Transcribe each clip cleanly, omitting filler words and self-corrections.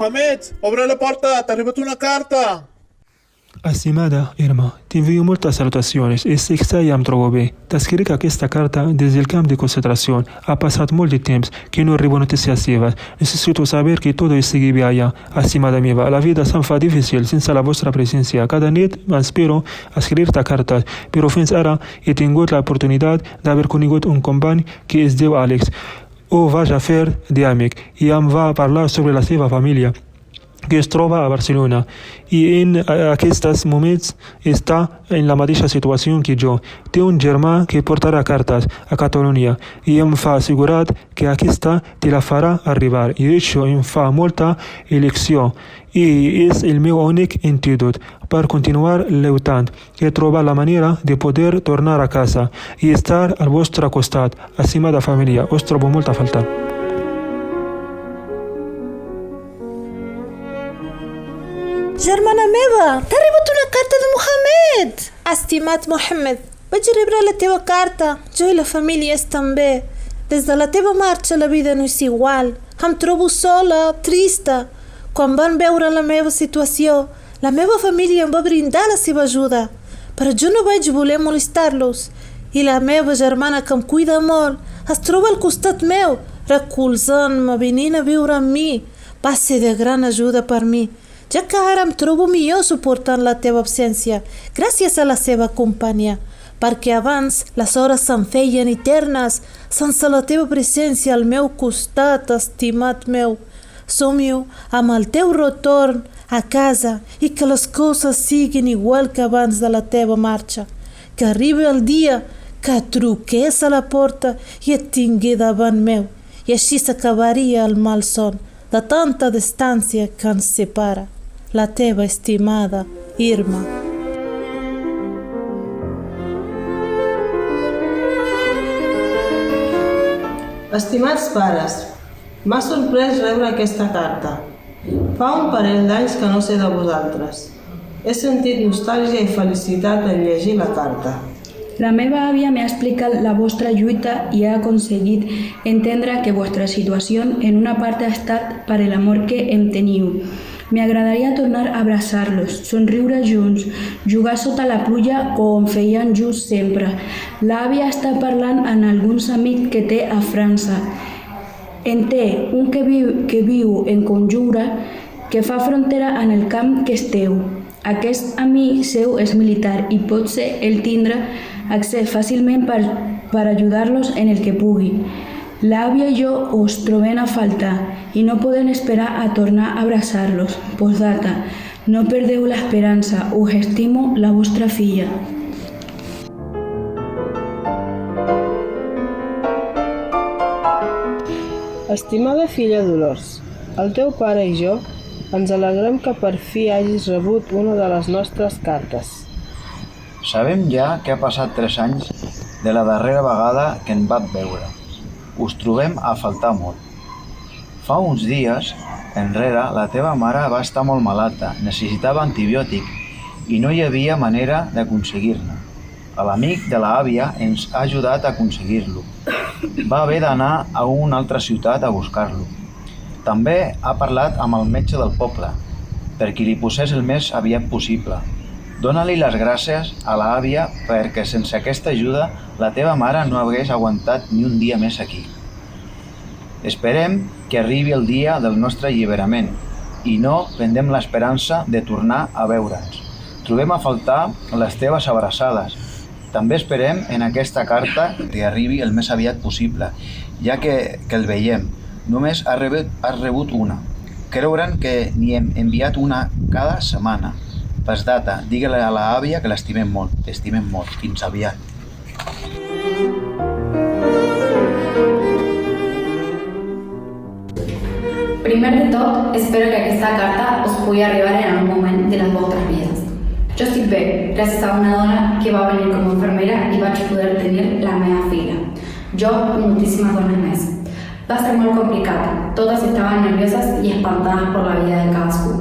Mohamed, obre la porta, t'ha arribat una carta. Estimada Irma, t'envio moltes salutacions i sé que ja em trobo bé. T'escric aquesta carta des del camp de concentració. Ha passat molt de temps que no arribo notícies seves. Necessito saber que tot estigui bé allà. Estimada meva, la vida se'm fa difícil sense la vostra presència. Cada nit m'inspiro a escriure-te cartes, però fins ara he tingut l'oportunitat d'haver conegut un company que es diu Àlex. Ho vaig a fer d'amic i em va parlar sobre la seva família, que es troba a Barcelona i en aquests moments està en la mateixa situació que jo. Té un germà que portarà cartes a Catalunya i em fa assegurat que aquesta te la farà arribar i això em fa molta il·lusió i és el meu únic antídot per continuar lluitant i trobar la manera de poder tornar a casa i estar al vostre costat. Estimada família, us trobo molt a faltar. Germana meva, t'ha arribat una carta de Mohamed. Estimat Mohamed, vaig rebre la teva carta. Jo i la família estem bé. Des de la teva marxa la vida no és igual. Em trobo sola, trista. Quan van veure la meva situació, la meva família em va brindar la seva ajuda. Però jo no vaig voler molestar-los. I la meva germana, que em cuida molt, es troba al costat meu, recolzant-me, venint a viure amb mi. Va ser de gran ajuda per mi, ja que ara em trobo millor suportant la teva absència, gràcies a la seva companyia, perquè abans les hores se'm feien eternes sense la teva presència al meu costat, estimat meu. Somio amb el teu retorn a casa i que les coses siguin igual que abans de la teva marxa, que arribi el dia que truqués a la porta i et tingui davant meu, i així s'acabaria el malson de tanta distància que ens separa. La teva estimada Irma. Estimats pares, m'ha sorprès rebre aquesta carta. Fa un parell d'anys que no sé de vosaltres. He sentit nostàlgia i felicitat en llegir la carta. La meva àvia m'ha explicat la vostra lluita i ha aconseguit entendre que vostra situació en una part ha estat per l'amor que em teniu. M'agradaria tornar a abraçar-los, somriure junts, jugar sota la pluja com feien just sempre. L'àvia està parlant amb alguns amics que té a França. En té un que viu en Conjura, que fa frontera en el camp que esteu. Aquest amic seu és militar i potser el tindrà accés fàcilment per ajudar-los en el que pugui. L'àvia i jo us trobem a faltar i no podem esperar a tornar a abraçar-los. Postdata, no perdeu l'esperança, us estimo, la vostra filla. Estimada filla Dolors, el teu pare i jo ens alegrem que per fi hagis rebut una de les nostres cartes. Sabem ja que ha passat 3 anys de la darrera vegada que en vam veure. Us trobem a faltar molt. Fa uns dies enrere la teva mare va estar molt malalta, necessitava antibiòtic i no hi havia manera d'aconseguir-ne. L'amic de l'àvia ens ha ajudat a aconseguir-lo. Va haver d'anar a una altra ciutat a buscar-lo. També ha parlat amb el metge del poble perquè li posés el més aviat possible. Dóna-li les gràcies a l'àvia perquè sense aquesta ajuda la teva mare no hagués aguantat ni un dia més aquí. Esperem que arribi el dia del nostre alliberament i no prendem l'esperança de tornar a veure'ns. Trobem a faltar les teves abraçades. També esperem en aquesta carta que arribi el més aviat possible, ja que el veiem. Només has rebut una. Creuran que n'hi hem enviat una cada setmana. Postdata, digue-li a l'àvia que l'estimem molt. T'estimem molt. Fins aviat. Primer de tot, espero que aquesta carta us pugui arribar en algun moment de les vostres vides. Jo estic bé, gràcies a una dona que va venir com a infermera i vaig poder tenir la meva filla. Jo i moltíssimes dones més. Va ser molt complicat, totes estaven nervioses i espantades per la vida de cadascú.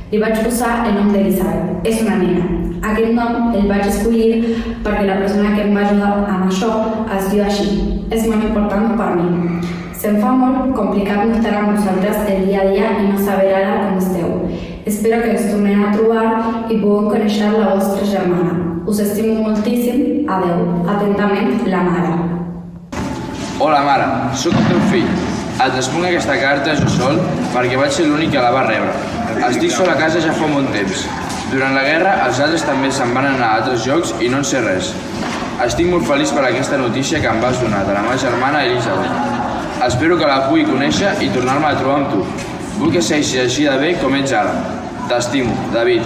Li vaig posar el nom d'Elisabet, és una nena. Aquest nom el vaig escollir perquè la persona que em va ajudar amb això es diu així. És molt important per mi. Se'm fa molt complicat no estar amb vosaltres el dia a dia i no saber ara com esteu. Espero que ens tornem a trobar i puguem conèixer la vostra germana. Us estimo moltíssim. Adeu. Atentament, la Mare. Hola, mare. Sóc el teu fill. Et responc aquesta carta jo sol perquè vaig ser l'únic que la va rebre. Estic sol a casa ja fa un bon temps. Durant la guerra, els altres també se'n van anar a altres llocs i no en sé res. Estic molt feliç per aquesta notícia que em vas donar de la meva germana Elisabet. Espero que la pugui conèixer i tornar-me a trobar amb tu. Vull que segueixis així de bé com ets ara. T'estimo, David.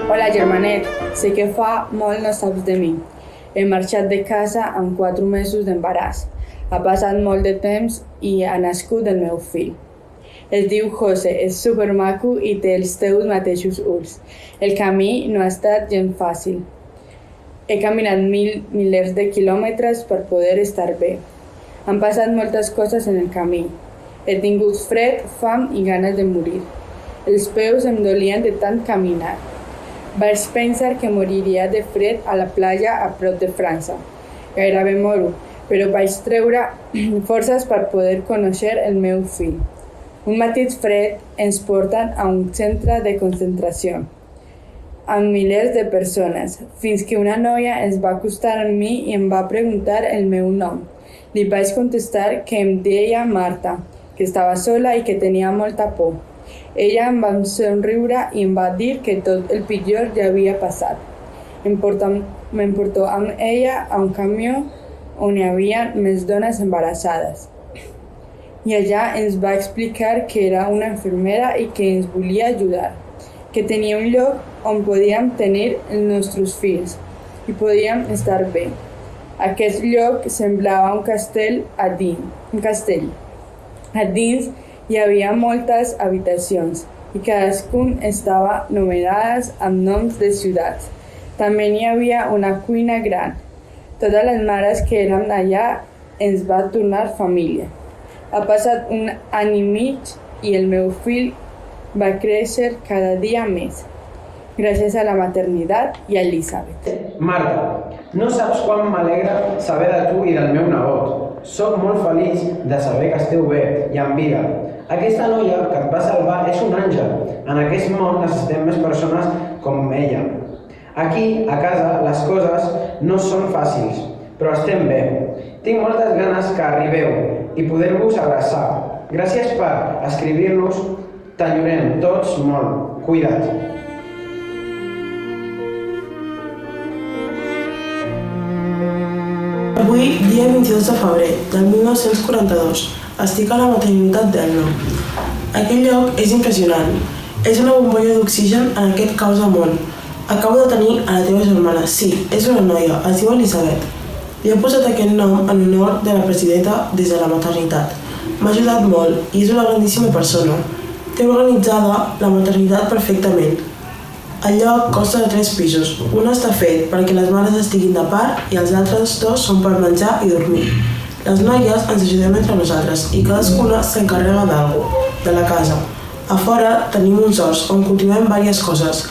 Hola, germanet. Sé que fa molt no saps de mi. He marxat de casa amb 4 mesos d'embaràs. Ha passat molt de temps i ha nascut el meu fill. Es diu José, és supermaco i té els teus mateixos ulls. El camí no ha estat gens fàcil. He caminat milers de quilòmetres per poder estar bé. Han passat moltes coses en el camí. He tingut fred, fam i ganes de morir. Els peus em dolien de tant caminar. Vaig pensar que moriria de fred a la platja a prop de França. Gairebé moro, però vaig treure forces per poder conèixer el meu fill. Un matí fred ens porten a un centre de concentració amb milers de persones, fins que una noia es va acostar a mi i em va preguntar el meu nom. Li vaig contestar que em deia Marta, que estava sola i que tenia molta por. Ella em va somriure i em va dir que tot el pitjor ja havia passat. M'emportó amb ella a un camió on hi havia més dones embarassades. I allà ens va explicar que era una infermera i que ens volia ajudar, que tenia un lloc on podíem tenir els nostres fills i podíem estar bé. Aquest lloc semblava un castell a dins hi havia moltes habitacions i cadascun estava numerades amb noms de ciutats. També hi havia una cuina gran. Totes les mares que eren allà ens va tornar família. Ha passat un any i mig i el meu fill va créixer cada dia més, gràcies a la maternitat i a Elisabet. Marta, no saps quan m'alegra saber de tu i del meu nebot. Soc molt feliç de saber que esteu bé i amb vida. Aquesta noia que et va salvar és un àngel. En aquest món necessitem més persones com ella. Aquí, a casa, les coses no són fàcils, però estem bé. Tinc moltes ganes que arribeu i poder-vos abraçar. Gràcies per escriure-nos. T'enyorem tots molt. Cuida't. Avui, dia 22 de febrer del 1942, estic a la maternitat d'Elna. Aquest lloc és impressionant. És una bombolla d'oxigen en aquest caos de món. Acabo de tenir a la teva germana. Sí, és una noia, es diu Elisabet. Li he posat aquest nom en honor de la presidenta des de la maternitat. M'ha ajudat molt i és una grandíssima persona. Té organitzada la maternitat perfectament. El lloc consta de 3 pisos. Un està fet perquè les mares estiguin de part i els altres 2 són per menjar i dormir. Les noies ens ajudem entre nosaltres i cadascuna s'encarrega d'alguna, de la casa. A fora tenim uns horts on cultivem diverses coses.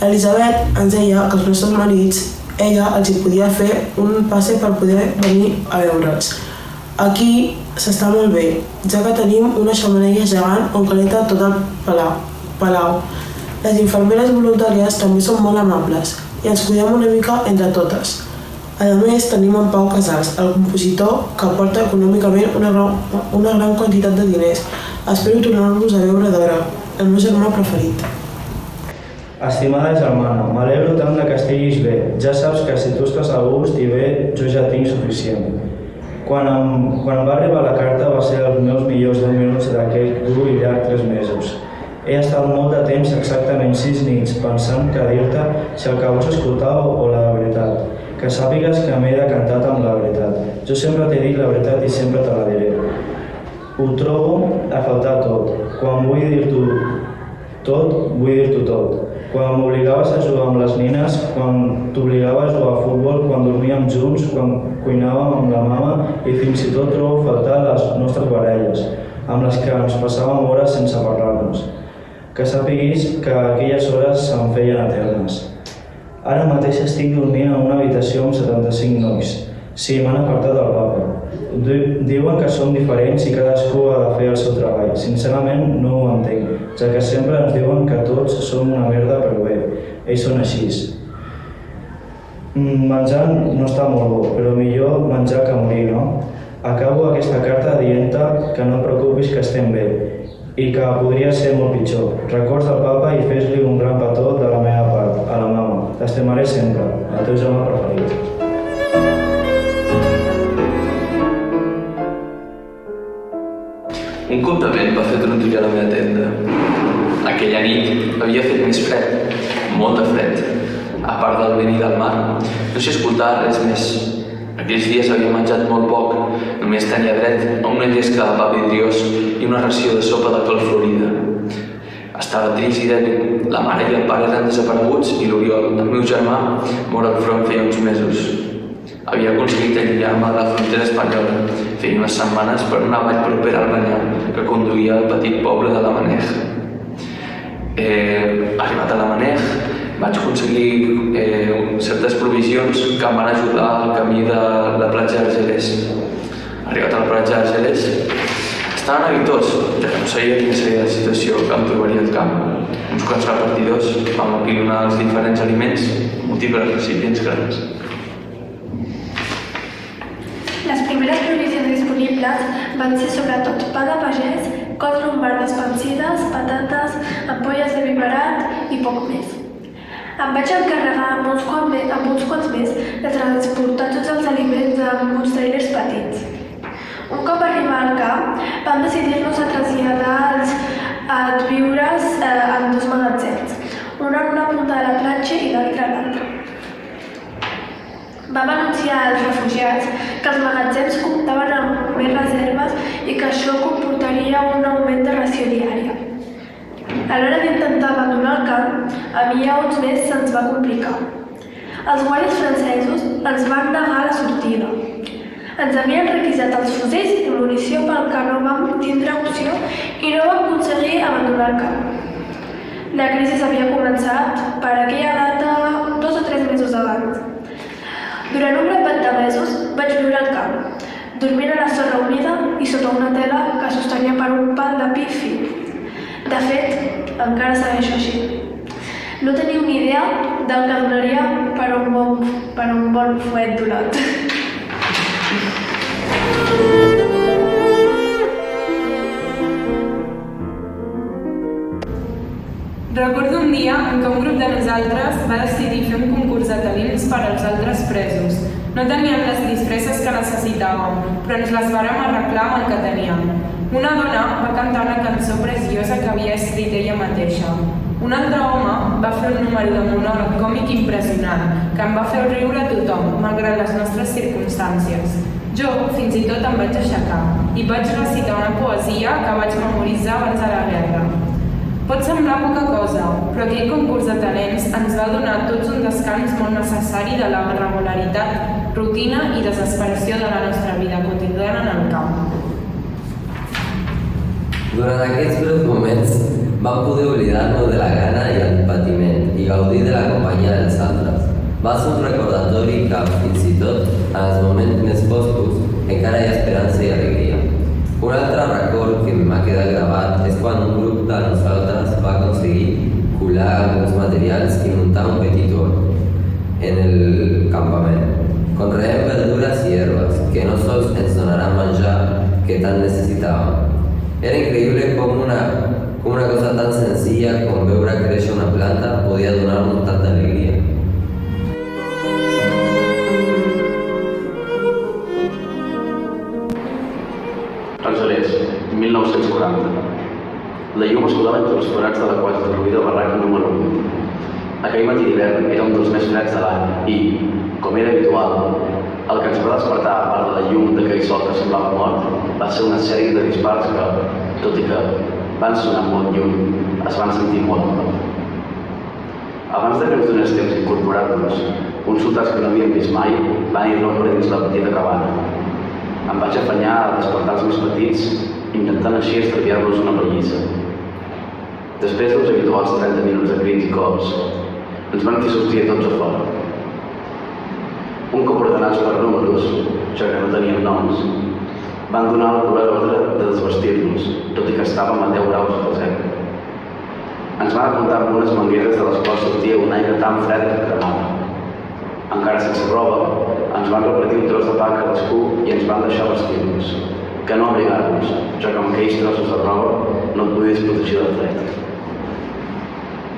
Elisabet ens deia que els nostres marits, ella els hi podia fer un passe per poder venir a veure'ls. Aquí s'està molt bé, ja que tenim una xemeneia gegant on calenta tot el palau. Les infermeres voluntàries també són molt amables i ens cuidem una mica entre totes. A més, tenim en Pau Casals, el compositor, que aporta econòmicament una gran quantitat de diners. Espero tornar-vos a veure d'hora, el meu germà preferit. Estimada germana, m'alegro tant que estiguis bé. Ja saps que si tu estàs a gust i bé, jo ja tinc suficient. Quan em va arribar la carta va ser els meus millors 10 minuts d'aquell dur i llarg 3 mesos. He estat molt de temps, exactament 6 nits, pensant que dir-te si el que vols escoltar o la veritat. Que sàpigues que m'he decantat amb la veritat. Jo sempre t'he dit la veritat i sempre te la diré. Ho trobo a faltar tot. Quan vull dir-t'ho tot, vull dir-t'ho tot. Quan m'obligaves a jugar amb les nines, quan t'obligava a jugar a futbol, quan dormíem junts, quan cuinàvem amb la mama i fins i tot trobo faltar les nostres baralles, amb les que ens passàvem hores sense parlar-nos. Que sàpiguis que aquelles hores se'm feien eternes. Ara mateix estic dormint en una habitació amb 75 nois. Sí, m'han apartat del papa. Diuen que som diferents i cadascú ha de fer el seu treball. Sincerament no ho entenc, ja que sempre ens diuen que tots som una merda però bé. Ells són així. Menjar no està molt bo, però millor menjar que morir, no? Acabo aquesta carta dient-te que no et preocupis que estem bé i que podria ser molt pitjor. Records del papa i fes-li un gran petó de la meva part, a la mama. T'estimaré sempre, el teu germà preferit. Un cop de vent va fer trontollar la meva tenda. Aquella nit havia fet més fred, molt de fred. A part del vent i del mar, no s'hi escoltava res més. Aquells dies havia menjat molt poc, només tenia dret a una llesca de pa vidriós i una ració de sopa de col florida. Estava trist i dèbil. La mare i el pare eren desapareguts i l'Oriol, el meu germà, mor al front feia uns mesos. Havia aconseguit allunyar-me de la frontera espanyola. Feia unes setmanes per una vall propera al Banyà, que conduïa al petit poble de la Maneg. Arribat a la Maneg, vaig aconseguir certes provisions que em van ajudar al camí de la platja d'Argelers. Arribat a la platja d'Argelers, estava neguitós, ja que no sabia quina seria la situació que em trobaria al camp. Uns quants repartidors vam apilonar els diferents aliments, múltiples recipients grans. Les primeres provisions disponibles van ser sobretot pa de pagès, cols lombardes pancides, patates, ampolles de vi barat i poc més. Em vaig encarregar amb uns quants més de transportar tots els aliments amb uns trailers petits. Un cop arribar al camp, vam decidir-nos a traslladar els viures en dos magatzems, un en una punta de la platja i l'altre a l'altra. Vam anunciar als refugiats que els magatzems comptaven amb més reserves i que això comportaria un augment de ració diària. A l'hora d'intentar abandonar el camp, a mi i a uns més se'ns va complicar. Els guàrdies francesos ens van negar la sortida. Ens havien requisat els fusells i munició pel que no vam tindre opció i no vam aconseguir abandonar el camp. La crisi havia començat per aquella data 2 o 3 mesos abans. Durant un grapat de mesos vaig viure al camp, dormint a la sorra humida i sota una tela que sostenia per un pal de pi fi. De fet, encara segueixo així. No teniu ni idea del que donaria per un bon fuet d'olot. Recordo un dia en què un grup de nosaltres va decidir fer un concurs de talents per als altres presos. No teníem les disfresses que necessitàvem, però ens les vàrem arreglar amb el que teníem. Una dona va cantar una cançó preciosa que havia escrit ella mateixa. Un altre home va fer un número de monòleg còmic impressionant, que em va fer riure a tothom, malgrat les nostres circumstàncies. Jo fins i tot em vaig aixecar i vaig recitar una poesia que vaig memoritzar abans de la guerra. Pot semblar poca cosa, però aquell concurs de talents ens va donar a tots un descans molt necessari de la regularitat, rutina i desesperació de la nostra vida quotidiana en el camp. Durant aquests breus moments vam poder oblidar-nos de la gana i el patiment i gaudir de la companyia dels altres. Va ser un recordatori que, fins i tot, en els moments més foscos, encara hi ha esperança i alegria. Un altre record que m'ha quedat gravat és quan un grup de nosaltres va aconseguir colar alguns materials i muntar un petit horn en el campament. Conreem verdures i herbes que no sols ens donaran menjar que tant necessitàvem. Era increïble com una cosa tan senzilla com veure créixer una planta podia donar-nos tanta alegria. Argelers, 1940. La llum es colava entre els forats de la quasi derruïda barraca número 8. Aquell matí d'hivern era un dels més freds de l'any i, com era habitual, el que ens va despertar, a part de la llum d'aquell sol que semblava mort, va ser una sèrie de dispars que, tot i que van sonar molt lluny, es van sentir molt a prop. Abans de que ens donés temps d'incorporar-nos, uns soldats que no havíem vist mai van irrompre dins la petita cabana. Em vaig afanyar a despertar els més petits, intentant així estalviar-los una pallissa. Després dels habituals 30 minuts de crits i cops, Ens van fer sortir a tots a fora. Un cop ordenats per números, ja que no teníem noms, van donar al cruel ordre de desvestir-nos, tot i que estàvem a 10 graus sota zero. Ens van apuntar amb unes mangueres de les quals sortia un aire tan fred que cremava. Encara sense roba, ens van repartir un tros de pa a cadascú i ens van deixar vestir-nos, que no abrigar-nos, ja que amb aquells trossos de roba no et podies protegir del fred.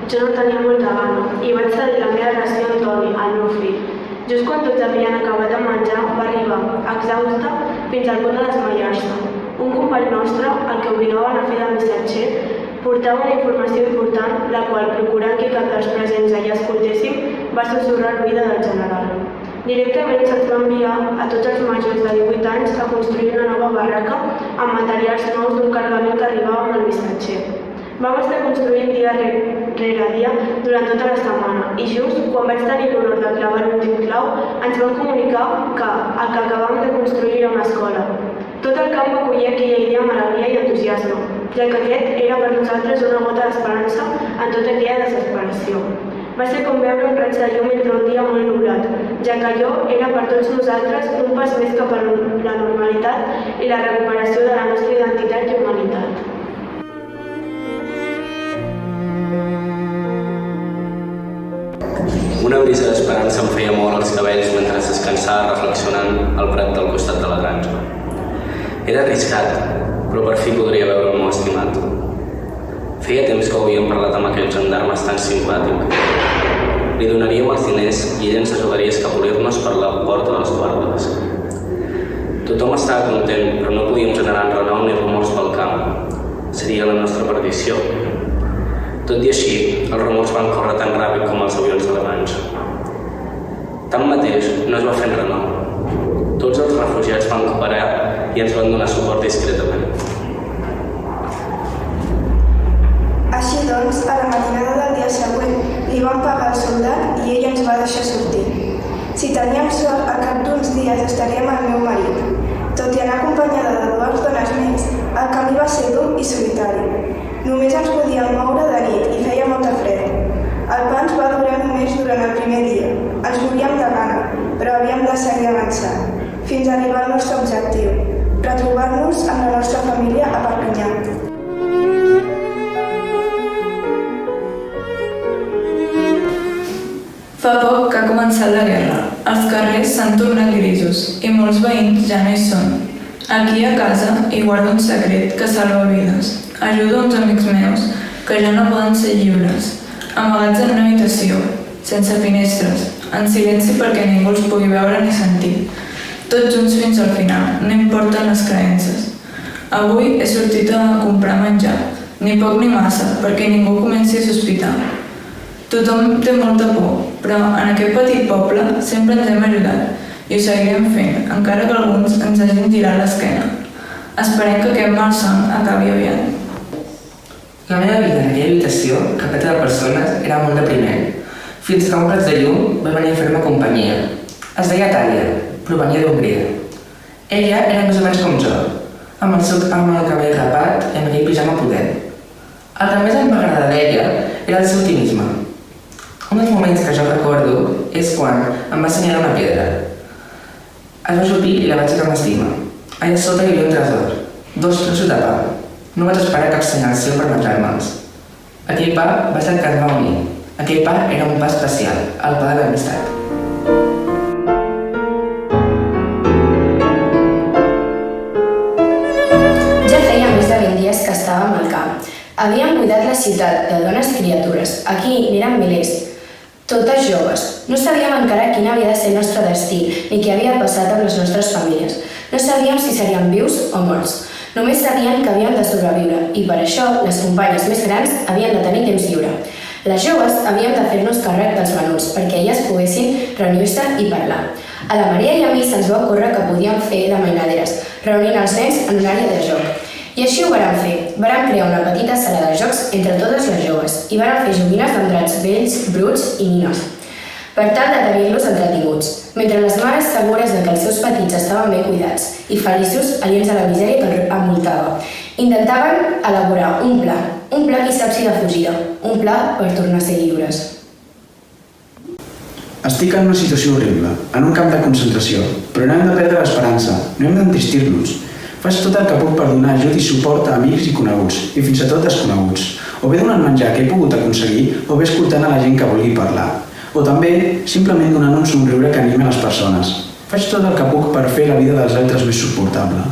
Jo no tenia molta gana i vaig cedir la meva ració a Toni, el meu fill. Just quan tots havien acabat de menjar, va arribar, exhausta, fins al punt de desmaiar-se. Un company nostre, el que obligaven a fer de missatger, portava una informació important, la qual, procurant que cap dels presents allà escoltéssim, va sussurrar l'oïda del general. Directament se'ns va enviar a tots els majors de 18 anys a construir una nova barraca amb materials nous d'un cargament que arribava amb el missatger. Vam estar construint dia rere dia durant tota la setmana i just quan vaig tenir l'honor de clavar l'últim clau ens van comunicar que el que acabàvem de construir era una escola. Tot el camp va acollir aquella idea amb alegria i entusiasme, ja que aquest era per nosaltres una gota d'esperança en tota aquella desesperació. Va ser com veure un raig de llum entre un dia molt nublat, ja que allò era per tots nosaltres un pas més cap a la normalitat i la recuperació de la nostra identitat i humanitat. Una brisa d'esperança em feia moure els cabells mentre descansava reflexionant al prat del costat de la granja. Era arriscat, però per fi podria veure el meu estimat. Feia temps que ho havíem parlat amb aquell gendarmes tan simpàtic. Li donaríem els diners i ell ens ajudaria a escapolir-nos per la porta dels guàrdies. Tothom estava content, però no podíem generar renou ni rumors pel camp. Seria la nostra perdició. Tot i així, els rumors van córrer tan ràpid com els avions alemanys. Tanmateix, no es va fer renou. Tots els refugiats van cooperar i ens van donar suport discretament. Així doncs, a la matinada del dia següent, li vam pagar al soldat i ell ens va deixar sortir. Si teníem sort, al cap d'uns dies estaríem al meu marit. Tot i anar acompanyada de dues dones més, el camí va ser dur i solitari. Només ens podíem moure de nit i feia molta fred. El pa ens va durar només durant el primer dia. Ens moríem de gana, però havíem de seguir avançant, fins a arribar al nostre objectiu, retrobar-nos amb la nostra família a Perpinyà. Fa poc que ha començat la guerra. Els carrers s'han tornat grisos i molts veïns ja no hi són. Aquí a casa hi guardo un secret que salva vides. Ajudo uns amics meus que ja no poden ser lliures, amagats en una habitació, sense finestres, en silenci perquè ningú els pugui veure ni sentir. Tots junts fins al final, no importen les creences. Avui he sortit a comprar menjar, ni poc ni massa, perquè ningú comenci a sospitar. Tothom té molta por, però en aquest petit poble sempre ens hem ajudat i ho seguirem fent, encara que alguns ens hagin girat l'esquena. Esperem que aquest malson acabi aviat. La meva vida en aquella habitació, repleta de persones, era molt depriment, fins que un raig de llum va venir a fer-me companyia. Es deia Tàlia, provenia d'Hongria. Ella era més o menys com jo, amb el cabell rapat i amb aquell pijama pudent. El que més em va agradar d'ella era el seu optimisme. Un dels moments que jo recordo és quan em va assenyalar una pedra. Es va ajupir i la vaig aixecar amb estima. Allà sota hi havia un tresor, 2 trossos de pa. No vaig esperar cap senyal seu per menjar-me'ls. Aquell pa va ser el que ens va unir. Aquell pa era un pa especial, el pa de l'amistat. Ja feia més de 20 dies que estàvem al camp. Havíem buidat la ciutat de dones i criatures. Aquí n'eren milers, totes joves. No sabíem encara quin havia de ser el nostre destí, ni què havia passat amb les nostres famílies. No sabíem si seríem vius o morts. Només sabien que havíem de sobreviure i per això les companyes més grans havien de tenir temps lliure. Les joves havíem de fer-nos càrrec dels menuts perquè elles poguessin reunir-se i parlar. A la Maria i a mi se'ns va ocórrer que podíem fer de mainaderes, reunint els nens en una àrea de joc. I així ho vàrem fer. Vàrem crear una petita sala de jocs entre totes les joves i vàrem fer joguines amb dracs vells, bruts i nines, per tal de tenir-los entretinguts, mentre les mares segures que els seus petits estaven ben cuidats i feliços aliens a la misèria que els envoltava. Intentaven elaborar un pla qui sap si de fugida, un pla per tornar a ser lliures. Estic en una situació horrible, en un camp de concentració, però no hem de perdre l'esperança, no hem d'entristir-nos. Faig tot el que puc per donar ajut i suport a amics i coneguts, i fins i tot desconeguts. O bé donant menjar que he pogut aconseguir, o bé escoltant a la gent que vulgui parlar. O també, simplement donant un somriure que anima les persones. Faig tot el que puc per fer la vida dels altres més suportable.